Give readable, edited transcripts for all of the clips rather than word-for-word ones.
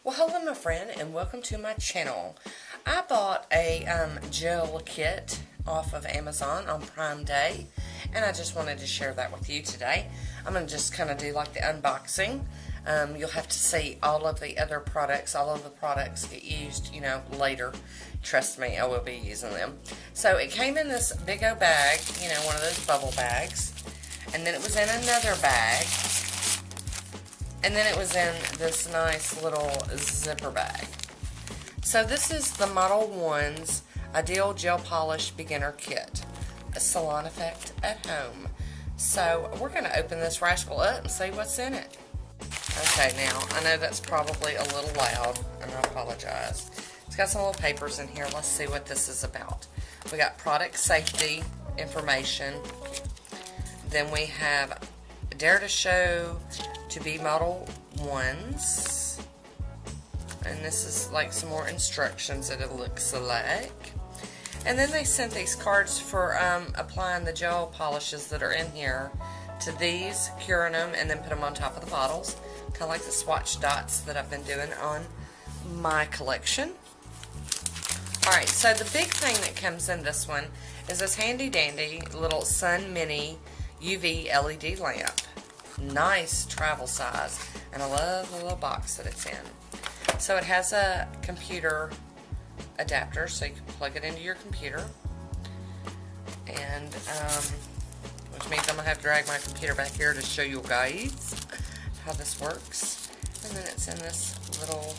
Well, hello my friend, and welcome to my channel. I bought a gel kit off of Amazon on Prime Day, and I just wanted to share that with you today. I'm going to just kind of do like the unboxing. You'll have to see all of the other products. All of the products get used, later. Trust me, I will be using them. So it came in this big old bag, one of those bubble bags, and then it was in another bag. And then it was in this nice little zipper bag. So this is the Modelones Gel Polish Beginner Kit. A salon effect at home. So we're going to open this rascal up and see what's in it. Okay, now, I know that's probably a little loud, and I apologize. It's got some little papers in here. Let's see what this is about. We got product safety information. Then we have Dare to Show to be Model Ones, and this is like some more instructions that it looks like. And then they sent these cards for applying the gel polishes that are in here to these, curing them, and then put them on top of the bottles, kind of like the swatch dots that I've been doing on my collection. Alright, so the big thing that comes in this one is this handy dandy little Sun Mini UV LED lamp. Nice travel size, and I love the little box that it's in. So it has a computer adapter, so you can plug it into your computer, and which means I'm gonna have to drag my computer back here to show you guys how this works. And then it's in this little,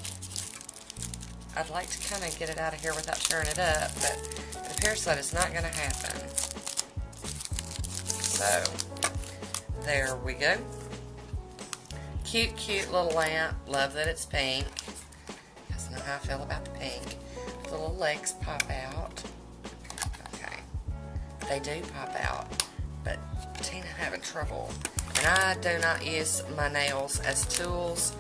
I'd like to kind of get it out of here without tearing it up, but it appears that it's not gonna happen. So there we go. Cute little lamp. Love that it's pink. You guys know how I feel about the pink. The little legs pop out. Okay. They do pop out. But Tina having trouble. And I do not use my nails as tools.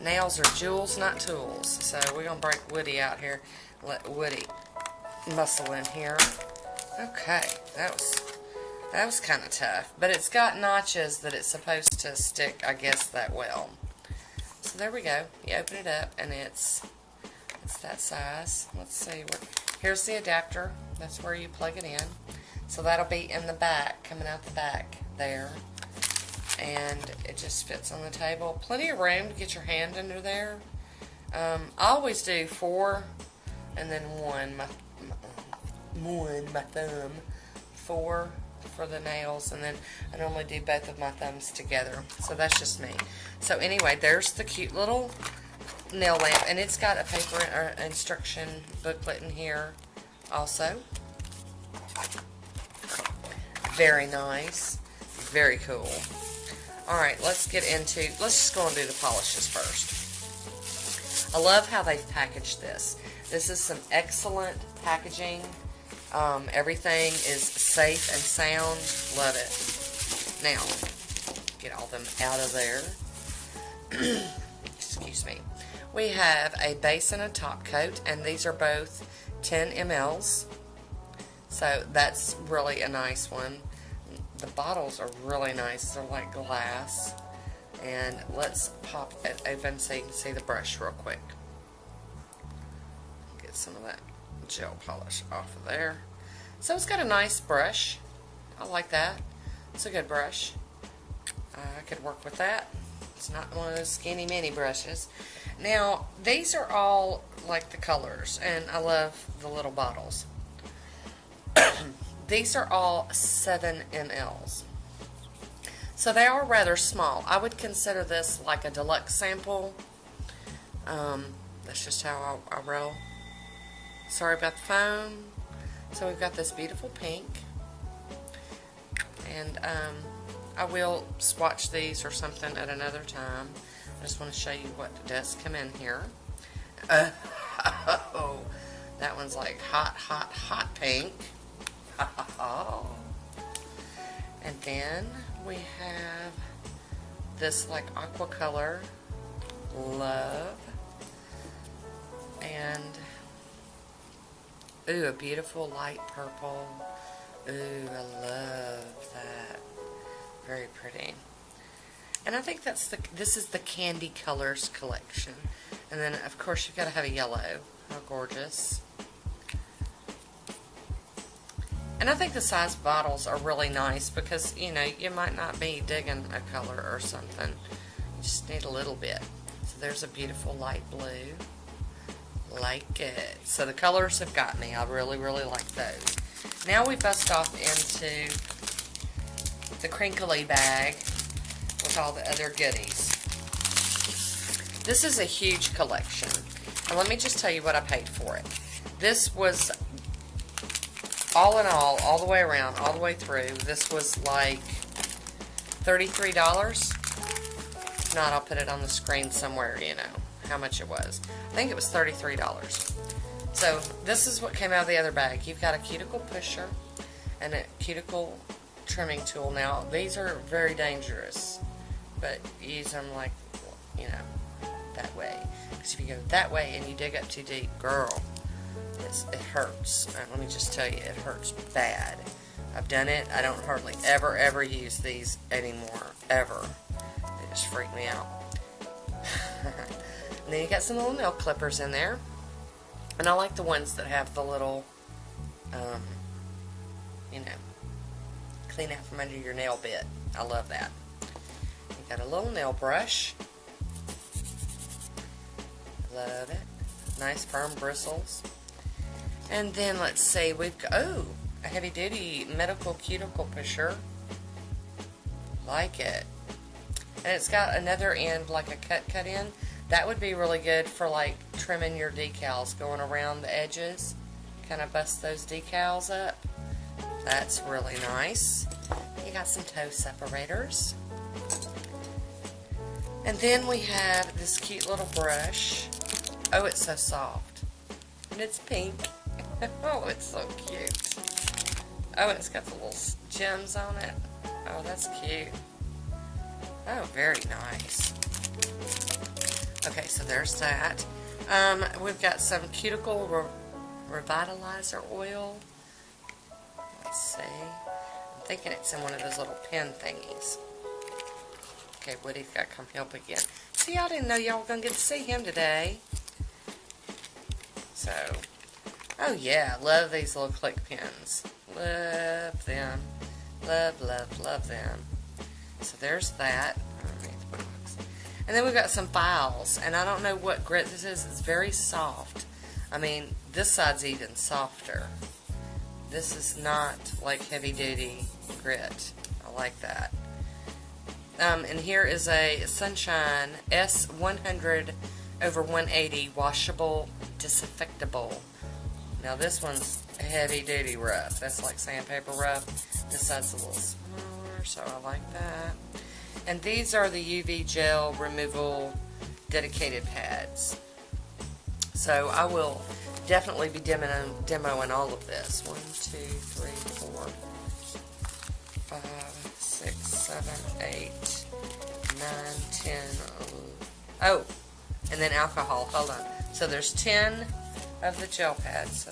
Nails are jewels, not tools. So we're going to break Woody out here. Let Woody muscle in here. Okay. That was kind of tough, but it's got notches that it's supposed to stick, I guess, that well. So there we go. You open it up, and it's that size. Let's see. Here's the adapter. That's where you plug it in. So that'll be in the back, coming out the back there. And it just fits on the table. Plenty of room to get your hand under there. I always do 4, and then 1. My thumb. 4. For the nails, and then I normally do both of my thumbs together. So that's just me. So anyway, there's the cute little nail lamp, and it's got a paper instruction booklet in here also. Very nice. Very cool. Alright, let's just go and do the polishes first. I love how they've packaged this. This is some excellent packaging. Everything is safe and sound. Love it. Now, get all them out of there. Excuse me. We have a base and a top coat, and these are both 10 mLs. So that's really a nice one. The bottles are really nice. They're like glass. And let's pop it open so you can see the brush real quick. Get some of that gel polish off of there. So it's got a nice brush. I like that. It's a good brush. I could work with that. It's not one of those skinny mini brushes. Now, these are all like the colors, and I love the little bottles. These are all 7 mLs. So they are rather small. I would consider this like a deluxe sample. That's just how I roll. Sorry about the phone. So we've got this beautiful pink, and I will swatch these or something at another time. I just want to show you what does come in here. Oh, that one's like hot pink. And then we have this like aqua color, love, and ooh, a beautiful light purple. Ooh, I love that. Very pretty. And I think this is the Candy Colors collection. And then, of course, you've got to have a yellow. How gorgeous. And I think the size bottles are really nice because, you know, you might not be digging a color or something. You just need a little bit. So there's a beautiful light blue. Like it. So the colors have got me. I really, really like those. Now we bust off into the crinkly bag with all the other goodies. This is a huge collection. And let me just tell you what I paid for it. This was, all in all the way around, all the way through, this was like $33. If not, I'll put it on the screen somewhere, you know, how much it was. I think it was $33. So this is what came out of the other bag. You've got a cuticle pusher and a cuticle trimming tool. Now, these are very dangerous, but use them like, you know, that way. Because if you go that way and you dig up too deep, girl, it hurts. Let me just tell you, it hurts bad. I've done it. I don't hardly ever use these anymore. Ever. They just freak me out. And then you got some little nail clippers in there. And I like the ones that have the little, you know, clean out from under your nail bit. I love that. You got a little nail brush. Love it. Nice firm bristles. And then let's see, we've got, oh, a heavy duty medical cuticle pusher. Like it. And it's got another end, like a cut in. That would be really good for like trimming your decals, going around the edges. Kind of bust those decals up. That's really nice. You got some toe separators. And then we have this cute little brush. Oh, it's so soft. And it's pink. Oh, it's so cute. Oh, it's got the little gems on it. Oh, that's cute. Oh, very nice. Okay, so there's that. We've got some cuticle revitalizer oil. Let's see. I'm thinking it's in one of those little pen thingies. Okay, Woody's got to come help again. See, I didn't know y'all were going to get to see him today. So, oh yeah, love these little click pens. Love them. Love them. So there's that. And then we've got some files, and I don't know what grit this is. It's very soft. I mean, this side's even softer. This is not like heavy duty grit. I like that. And here is a Sunshine S100 over 180 washable disinfectable. Now this one's heavy duty rough. That's like sandpaper rough. This side's a little smaller, so I like that. And these are the UV gel removal dedicated pads. So I will definitely be demoing all of this. 1, 2, 3, 4, 5, 6, 7, 8, 9, 10. Oh, and then alcohol. Hold on. So there's 10 of the gel pads. So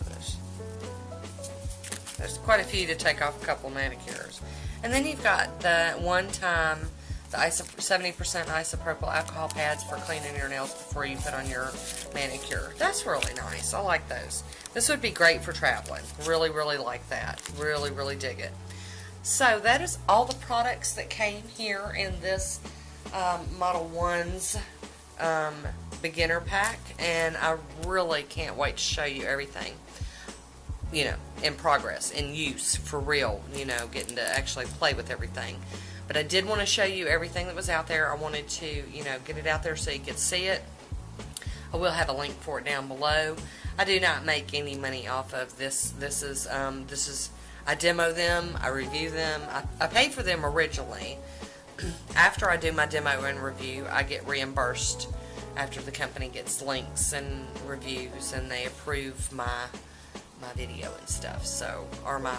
there's quite a few to take off a couple manicures. And then you've got the one-time, the 70% isopropyl alcohol pads for cleaning your nails before you put on your manicure. That's really nice. I like those. This would be great for traveling. Really, really like that. Really, really dig it. So that is all the products that came here in this Model 1's beginner pack, and I really can't wait to show you everything, you know, in progress, in use, for real, you know, getting to actually play with everything. But I did want to show you everything that was out there. I wanted to, you know, get it out there so you could see it. I will have a link for it down below. I do not make any money off of this. This is I demo them, I review them. I pay for them originally. After I do my demo and review, I get reimbursed after the company gets links and reviews and they approve my video and stuff. So, or my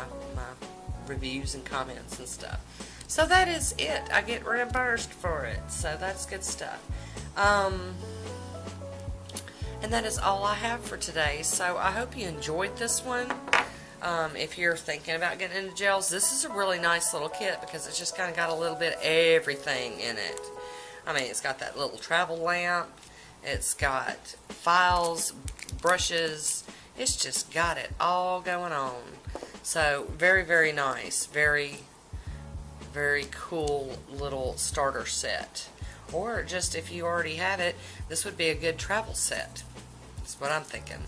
reviews and comments and stuff. So that is it. I get reimbursed for it. So that's good stuff. And that is all I have for today. So I hope you enjoyed this one. If you're thinking about getting into gels, this is a really nice little kit because it's just kind of got a little bit of everything in it. I mean, it's got that little travel lamp, it's got files, brushes, it's just got it all going on. So very, very nice, very, very cool little starter set. Or just if you already have it, this would be a good travel set. That's what I'm thinking.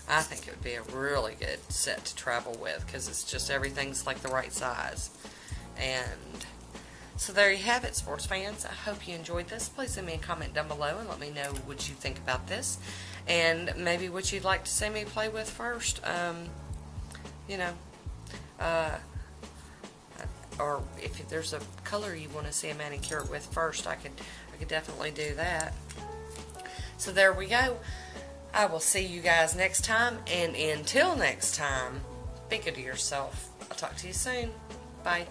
I think it would be a really good set to travel with because it's just everything's like the right size. And so there you have it, sports fans. I hope you enjoyed this. Please leave me a comment down below and let me know what you think about this and maybe what you'd like to see me play with first. You know, or if there's a color you want to see a manicure with first, I could definitely do that. So there we go. I will see you guys next time, and until next time, be good to yourself. I'll talk to you soon. Bye.